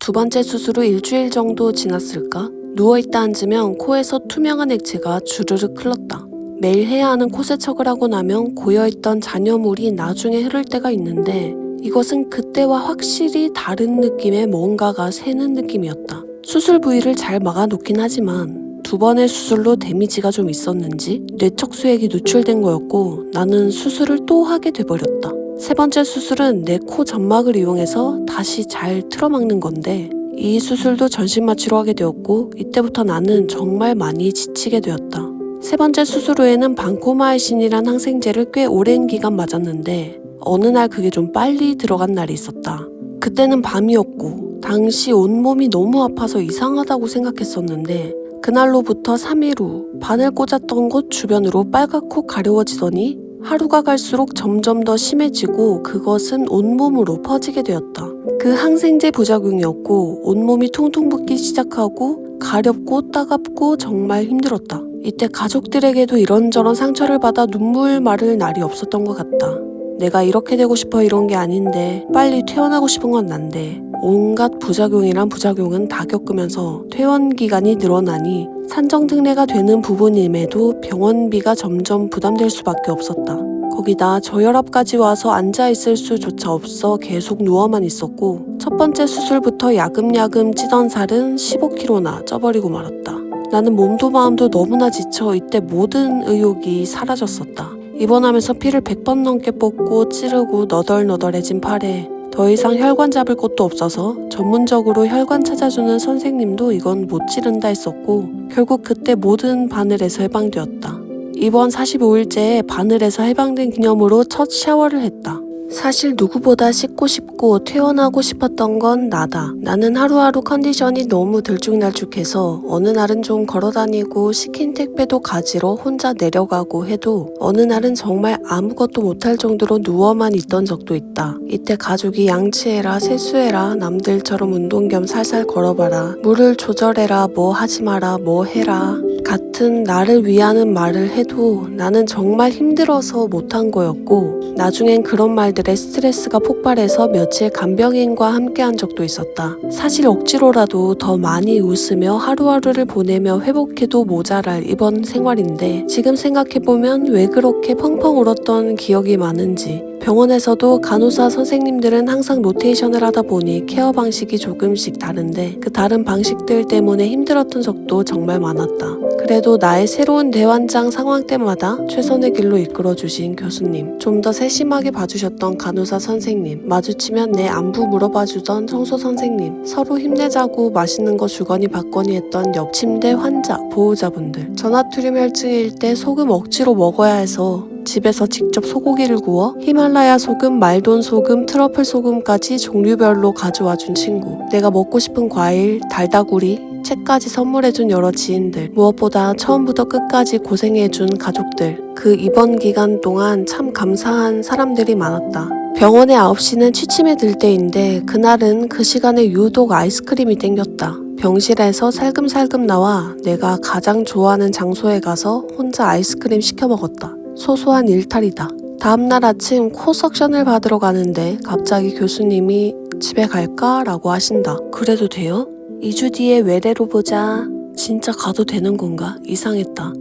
두 번째 수술 후 일주일 정도 지났을까? 누워있다 앉으면 코에서 투명한 액체가 주르륵 흘렀다. 매일 해야 하는 코 세척을 하고 나면 고여있던 잔여물이 나중에 흐를 때가 있는데 이것은 그때와 확실히 다른 느낌의 뭔가가 새는 느낌이었다. 수술 부위를 잘 막아놓긴 하지만 두 번의 수술로 데미지가 좀 있었는지 뇌척수액이 누출된 거였고 나는 수술을 또 하게 돼버렸다. 세 번째 수술은 내 코 점막을 이용해서 다시 잘 틀어막는 건데 이 수술도 전신 마취로 하게 되었고 이때부터 나는 정말 많이 지치게 되었다. 세 번째 수술 후에는 방코마이신이란 항생제를 꽤 오랜 기간 맞았는데 어느 날 그게 좀 빨리 들어간 날이 있었다. 그때는 밤이었고 당시 온몸이 너무 아파서 이상하다고 생각했었는데 그날로부터 3일 후 바늘 꽂았던 곳 주변으로 빨갛고 가려워지더니 하루가 갈수록 점점 더 심해지고 그것은 온몸으로 퍼지게 되었다. 그 항생제 부작용이었고 온몸이 퉁퉁 붓기 시작하고 가렵고 따갑고 정말 힘들었다. 이때 가족들에게도 이런저런 상처를 받아 눈물 마를 날이 없었던 것 같다. 내가 이렇게 되고 싶어 이런 게 아닌데 빨리 퇴원하고 싶은 건 난데 온갖 부작용이란 부작용은 다 겪으면서 퇴원 기간이 늘어나니 산정특례가 되는 부분임에도 병원비가 점점 부담될 수밖에 없었다. 거기다 저혈압까지 와서 앉아있을 수조차 없어 계속 누워만 있었고 첫 번째 수술부터 야금야금 찌던 살은 15kg나 쪄버리고 말았다. 나는 몸도 마음도 너무나 지쳐 이때 모든 의욕이 사라졌었다. 입원하면서 피를 100번 넘게 뽑고 찌르고 너덜너덜해진 팔에 더 이상 혈관 잡을 곳도 없어서 전문적으로 혈관 찾아주는 선생님도 이건 못 찌른다 했었고 결국 그때 모든 바늘에서 해방되었다. 입원 45일째에 바늘에서 해방된 기념으로 첫 샤워를 했다. 사실 누구보다 씻고 싶고 퇴원하고 싶었던 건 나다. 나는 하루하루 컨디션이 너무 들쭉날쭉해서 어느 날은 좀 걸어다니고 시킨 택배도 가지러 혼자 내려가고 해도 어느 날은 정말 아무것도 못할 정도로 누워만 있던 적도 있다. 이때 가족이 양치해라 세수해라 남들처럼 운동 겸 살살 걸어봐라 물을 조절해라 뭐 하지 마라 뭐 해라 같은 나를 위하는 말을 해도 나는 정말 힘들어서 못한 거였고 나중엔 그런 말들에 스트레스가 폭발해서 며칠 간병인과 함께한 적도 있었다. 사실 억지로라도 더 많이 웃으며 하루하루를 보내며 회복해도 모자랄 이번 생활인데 지금 생각해보면 왜 그렇게 펑펑 울었던 기억이 많은지 병원에서도 간호사 선생님들은 항상 로테이션을 하다 보니 케어 방식이 조금씩 다른데 그 다른 방식들 때문에 힘들었던 적도 정말 많았다. 그래도 나의 새로운 대환장 상황 때마다 최선의 길로 이끌어주신 교수님, 좀 더 세심하게 봐주셨던 간호사 선생님, 마주치면 내 안부 물어봐주던 청소 선생님, 서로 힘내자고 맛있는 거 주거니 받거니 했던 옆 침대 환자, 보호자분들, 전화투륨 혈증일 때 소금 억지로 먹어야 해서 집에서 직접 소고기를 구워 히말라야 소금, 말돈 소금, 트러플 소금까지 종류별로 가져와준 친구, 내가 먹고 싶은 과일, 달다구리, 책까지 선물해준 여러 지인들, 무엇보다 처음부터 끝까지 고생해준 가족들, 그 입원 기간 동안 참 감사한 사람들이 많았다. 병원에 9시는 취침에 들 때인데 그날은 그 시간에 유독 아이스크림이 땡겼다. 병실에서 살금살금 나와 내가 가장 좋아하는 장소에 가서 혼자 아이스크림 시켜 먹었다. 소소한 일탈이다. 다음날 아침 코 석션을 받으러 가는데 갑자기 교수님이 집에 갈까? 라고 하신다. 그래도 돼요? 2주 뒤에 외래로 보자. 진짜 가도 되는 건가? 이상했다.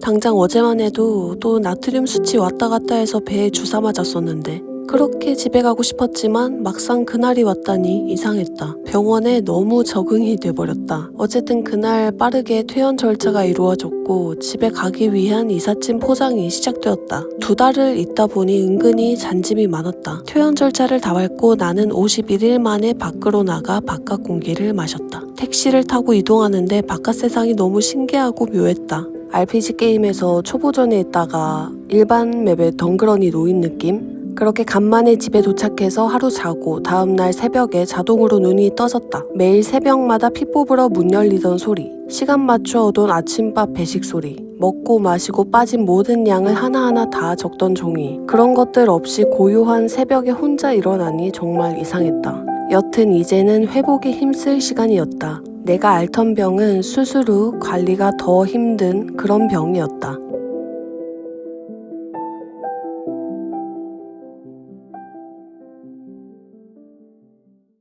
당장 어제만 해도 또 나트륨 수치 왔다 갔다 해서 배에 주사 맞았었는데 그렇게 집에 가고 싶었지만 막상 그날이 왔다니 이상했다. 병원에 너무 적응이 돼버렸다. 어쨌든 그날 빠르게 퇴원 절차가 이루어졌고 집에 가기 위한 이삿짐 포장이 시작되었다. 2달을 있다 보니 은근히 잔짐이 많았다. 퇴원 절차를 다 밟고 나는 51일 만에 밖으로 나가 바깥 공기를 마셨다. 택시를 타고 이동하는데 바깥 세상이 너무 신기하고 묘했다. RPG 게임에서 초보전에 있다가 일반 맵에 덩그러니 놓인 느낌? 그렇게 간만에 집에 도착해서 하루 자고 다음날 새벽에 자동으로 눈이 떠졌다. 매일 새벽마다 피 뽑으러 문 열리던 소리, 시간 맞춰 오던 아침밥 배식 소리, 먹고 마시고 빠진 모든 양을 하나하나 다 적던 종이, 그런 것들 없이 고요한 새벽에 혼자 일어나니 정말 이상했다. 여튼 이제는 회복에 힘쓸 시간이었다. 내가 앓던 병은 수술 후 관리가 더 힘든 그런 병이었다.